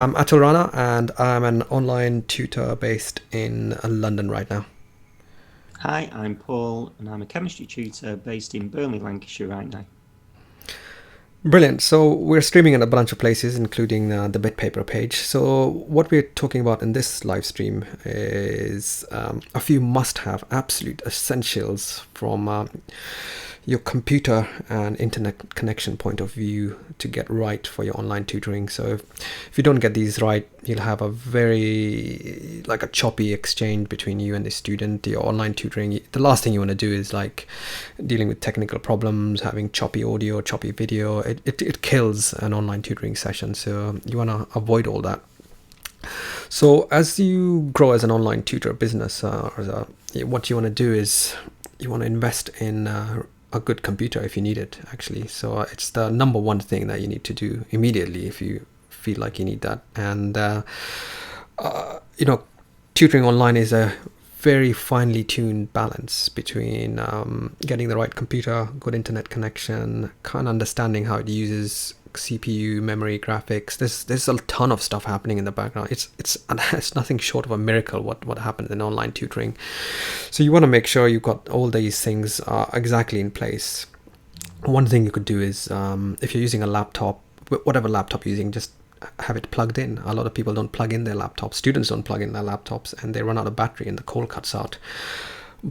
I'm Atul Rana and I'm an online tutor based in London right now. Hi, I'm Paul, and I'm a chemistry tutor based in Burnley, Lancashire right now. Brilliant. So we're streaming in a bunch of places, including the BitPaper page. So what we're talking about in this live stream is a few must-have, absolute essentials from your computer and internet connection point of view to get right for your online tutoring. So if you don't get these right, you'll have a very like a choppy exchange between you and the student. Your online tutoring, the last thing you want to do is like dealing with technical problems, having choppy audio, choppy video. It kills an online tutoring session. So you want to avoid all that. So as you grow as an online tutor business, what you want to do is you want to invest in a good computer if you need it, actually. So it's the number one thing that you need to do immediately if you feel like you need that. And you know, tutoring online is a very finely tuned balance between getting the right computer, good internet connection, kind of understanding how it uses CPU, memory, graphics. There's a ton of stuff happening in the background. It's nothing short of a miracle what happens in online tutoring. So you want to make sure you've got all these things exactly in place. One thing you could do is if you're using a laptop, whatever laptop you're using, just have it plugged in. A lot of people don't plug in their laptops. Students don't plug in their laptops, and they run out of battery, and the call cuts out.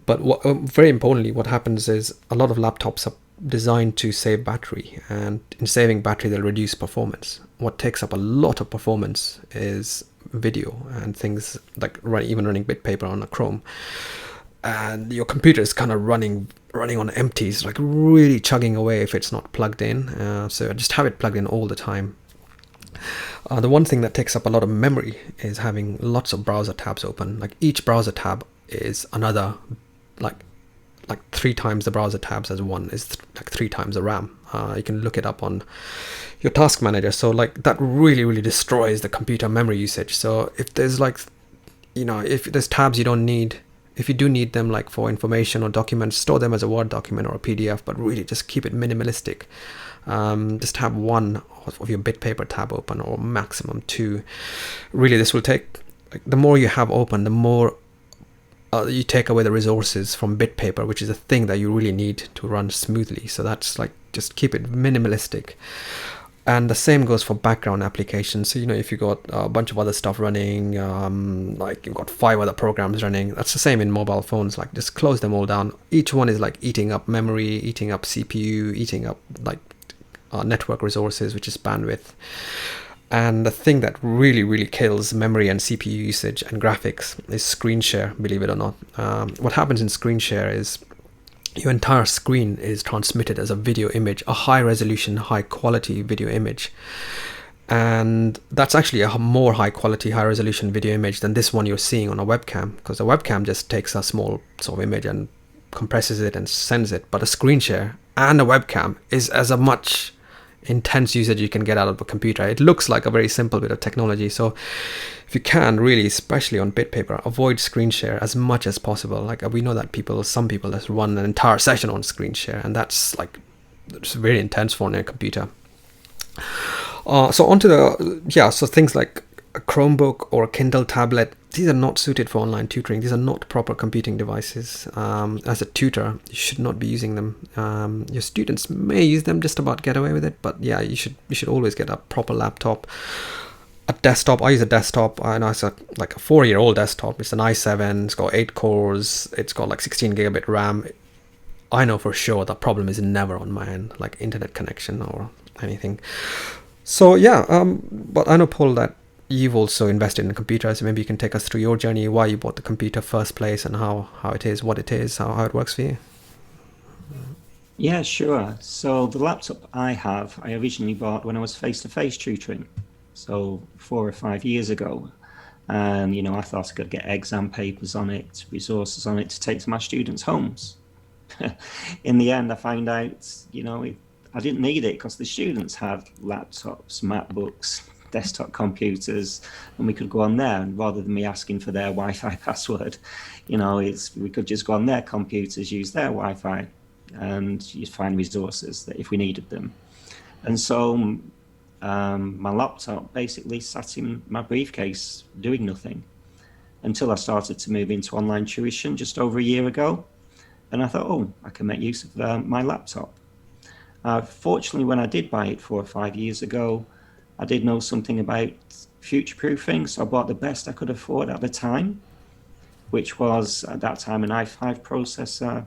But very importantly, what happens is a lot of laptops are designed to save battery, and in saving battery, they'll reduce performance. What takes up a lot of performance is video and things like even running BitPaper on a Chrome, and your computer is kind of running on empties, like really chugging away if it's not plugged in. So just have it plugged in all the time. The one thing that takes up a lot of memory is having lots of browser tabs open. Like each browser tab is another, like like three times the browser tabs as one is like three times the RAM. You can look it up on your task manager. So like that really destroys the computer memory usage. So if there's like, if there's tabs you don't need, if you do need them like for information or documents, store them as a Word document or a PDF, but really just keep it minimalistic. Just have one of your BitPaper tab open, or maximum two. Really, this will take, like, the more you have open, the more you take away the resources from BitPaper, which is a thing that you really need to run smoothly. So that's like, just keep it minimalistic. And the same goes for background applications. So if you've got a bunch of other stuff running, like you've got 5 other programs running, that's the same in mobile phones. Like, just close them all down. Each one is like eating up memory, eating up CPU, eating up like network resources, which is bandwidth. And the thing that really kills memory and CPU usage and graphics is screen share, believe it or not. What happens in screen share is your entire screen is transmitted as a video image, a high resolution, high quality video image. And that's actually a more high quality, high resolution video image than this one you're seeing on a webcam, because a webcam just takes a small sort of image and compresses it and sends it. But a screen share and a webcam is as a much intense usage you can get out of a computer. It looks like a very simple bit of technology. So if you can, really, especially on BitPaper, avoid screen share as much as possible. Like, we know that some people just run an entire session on screen share, and that's like, it's very intense for a computer. So onto so things like a Chromebook or a Kindle tablet, these are not suited for online tutoring. These are not proper computing devices. As a tutor, you should not be using them. Your students may use them, just about get away with it, but yeah, you should always get a proper laptop. A desktop. I use a desktop. I know it's like a 4-year-old desktop. It's an i7. It's got 8 cores. It's got like 16 gigabit RAM. I know for sure the problem is never on my end, like internet connection or anything. So yeah, but I know, Paul, that you've also invested in computers. Maybe you can take us through your journey, why you bought the computer first place, and how it is, what it is, how it works for you. Yeah, sure. So the laptop I have, I originally bought when I was face-to-face tutoring, so 4 or 5 years ago. And, I thought I could get exam papers on it, resources on it to take to my students' homes. In the end, I found out, I didn't need it because the students had laptops, MacBooks, desktop computers, and we could go on there. And rather than me asking for their Wi-Fi password, we could just go on their computers, use their Wi-Fi, and you'd find resources that if we needed them. And so my laptop basically sat in my briefcase doing nothing until I started to move into online tuition just over a year ago. And I thought, oh, I can make use of my laptop. Fortunately, when I did buy it 4 or 5 years ago, I did know something about future proofing. So I bought the best I could afford at the time, which was at that time an i5 processor.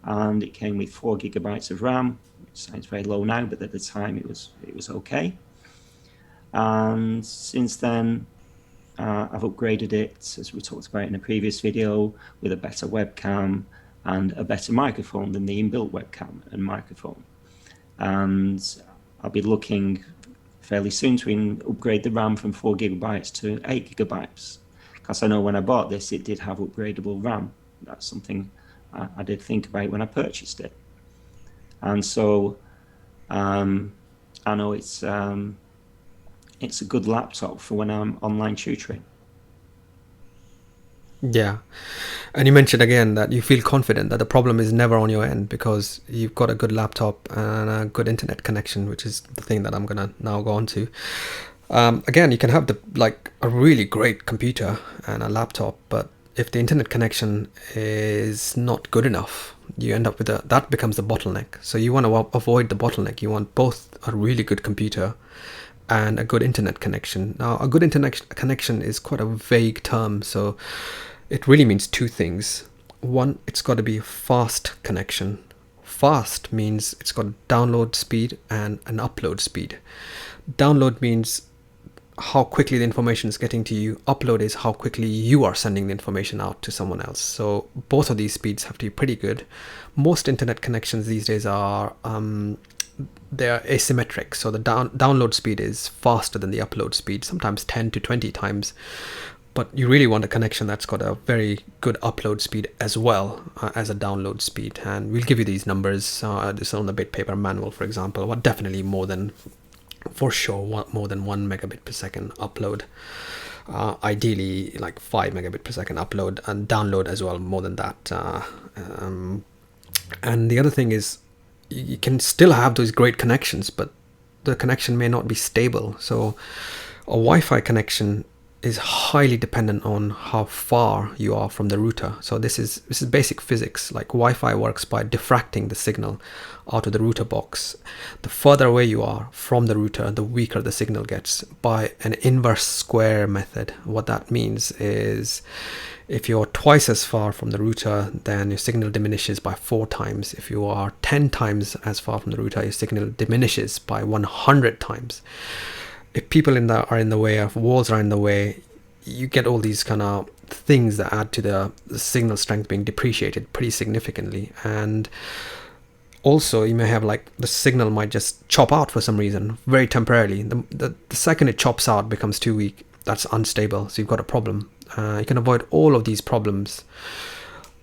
And it came with 4 GB of RAM, which sounds very low now, but at the time it was okay. And since then, I've upgraded it, as we talked about in a previous video, with a better webcam and a better microphone than the inbuilt webcam and microphone. And I'll be looking fairly soon to upgrade the RAM from 4 GB to 8 GB. Because I know when I bought this, it did have upgradable RAM. That's something I did think about when I purchased it. And so I know it's a good laptop for when I'm online tutoring. Yeah. And you mentioned again that you feel confident that the problem is never on your end because you've got a good laptop and a good internet connection, which is the thing that I'm gonna now go on to. Again, you can have a really great computer and a laptop, but if the internet connection is not good enough, you end up with that becomes the bottleneck. So you want to avoid the bottleneck. You want both a really good computer and a good internet connection. Now, a good internet connection is quite a vague term, so it really means two things. One, it's got to be a fast connection. Fast means it's got download speed and an upload speed. Download means how quickly the information is getting to you. Upload is how quickly you are sending the information out to someone else. So both of these speeds have to be pretty good. Most internet connections these days are they're asymmetric, so the download speed is faster than the upload speed, sometimes 10 to 20 times. But you really want a connection that's got a very good upload speed as well as a download speed. And we'll give you these numbers. This on the bit paper manual, for example, but definitely more than 1 megabit per second upload. Ideally, like 5 megabit per second upload, and download as well, more than that. And the other thing is, you can still have those great connections, but the connection may not be stable. So a Wi-Fi connection is highly dependent on how far you are from the router. So this is basic physics. Like Wi-Fi works by diffracting the signal out of the router box. The further away you are from the router, the weaker the signal gets by an inverse square method. What that means is if you're twice as far from the router, then your signal diminishes by 4 times. If you are 10 times as far from the router, your signal diminishes by 100 times. If people are in the way, if walls are in the way, you get all these kind of things that add to the signal strength being depreciated pretty significantly. And also you may have the signal might just chop out for some reason, very temporarily. The second it chops out, becomes too weak, that's unstable, so you've got a problem. You can avoid all of these problems.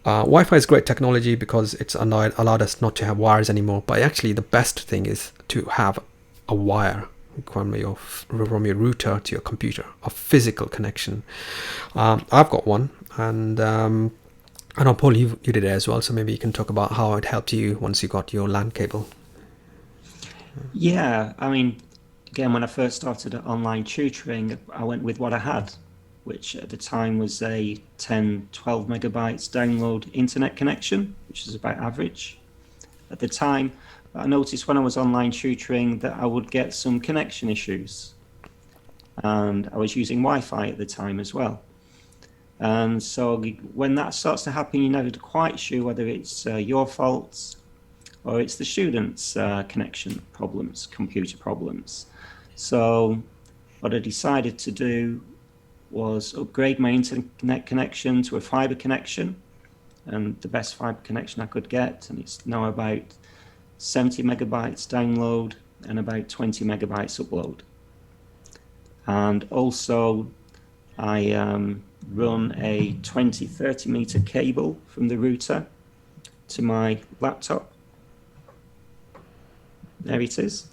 Wi-Fi is great technology because it's allowed us not to have wires anymore, but actually the best thing is to have a wire from your router to your computer, a physical connection. I've got one, and I know, Paul, you did it as well, so maybe you can talk about how it helped you once you got your LAN cable. Yeah, I mean, again, when I first started at online tutoring, I went with what I had, which at the time was a 10, 12 megabytes download internet connection, which is about average. At the time, I noticed when I was online tutoring that I would get some connection issues. And I was using Wi-Fi at the time as well. And so when that starts to happen, you're never quite sure whether it's your fault or it's the students' connection problems, computer problems. So what I decided to do was upgrade my internet connection to a fiber connection, and the best fiber connection I could get, and it's now about 70 megabytes download and about 20 megabytes upload. And also I run a 20-30 meter cable from the router to my laptop. There it is.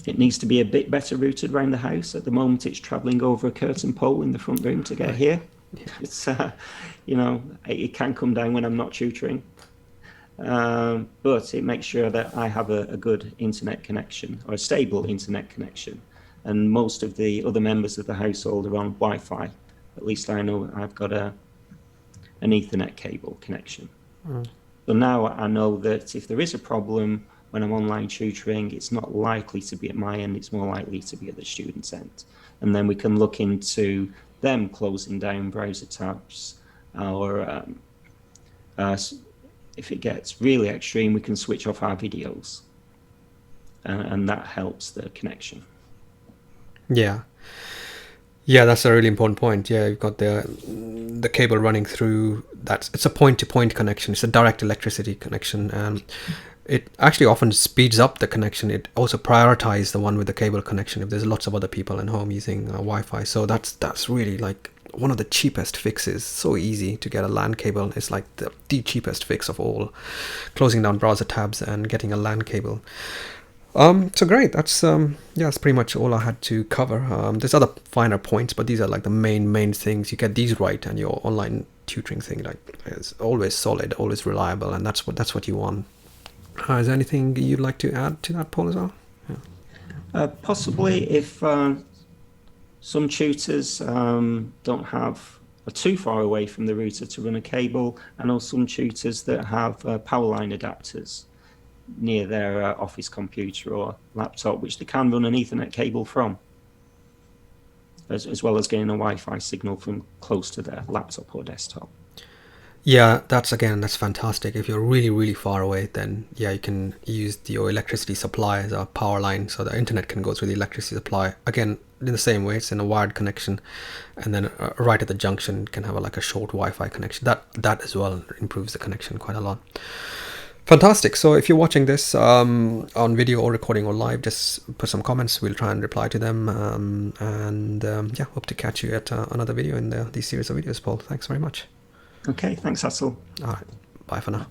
It needs to be a bit better routed around the house. At the moment, it's traveling over a curtain pole in the front room to get here. Yeah. It's, it can come down when I'm not tutoring. but it makes sure that I have a good internet connection or a stable internet connection. And most of the other members of the household are on Wi-Fi. At least I know I've got an Ethernet cable connection. So now I know that if there is a problem when I'm online tutoring, it's not likely to be at my end, it's more likely to be at the student's end. And then we can look into them closing down browser tabs, or if it gets really extreme, we can switch off our videos, and that helps the connection. Yeah. Yeah, that's a really important point. Yeah, you've got the cable running through. It's a point-to-point connection. It's a direct electricity connection, and it actually often speeds up the connection. It also prioritizes the one with the cable connection if there's lots of other people at home using Wi-Fi. So that's really like one of the cheapest fixes. So easy to get a LAN cable. It's like the cheapest fix of all, closing down browser tabs and getting a LAN cable. So great. That's that's pretty much all I had to cover. There's other finer points, but these are like the main things. You get these right, and your online tutoring thing like is always solid, always reliable, and that's what you want. Is there anything you'd like to add to that, Paul, as well? Possibly if some tutors don't have are too far away from the router to run a cable. I know some tutors that have power line adapters near their office computer or laptop, which they can run an Ethernet cable from, as well as getting a Wi-Fi signal from close to their laptop or desktop. Yeah, that's fantastic. If you're really far away, then yeah, you can use your electricity supply as a power line, so the internet can go through the electricity supply. Again, in the same way, it's in a wired connection, and then right at the junction can have like a short Wi-Fi connection. That as well improves the connection quite a lot. Fantastic. So if you're watching this on video or recording or live, just put some comments. We'll try and reply to them. Yeah, hope to catch you at another video in these series of videos, Paul. Thanks very much. Okay, thanks, Hassel. All right. Bye for now.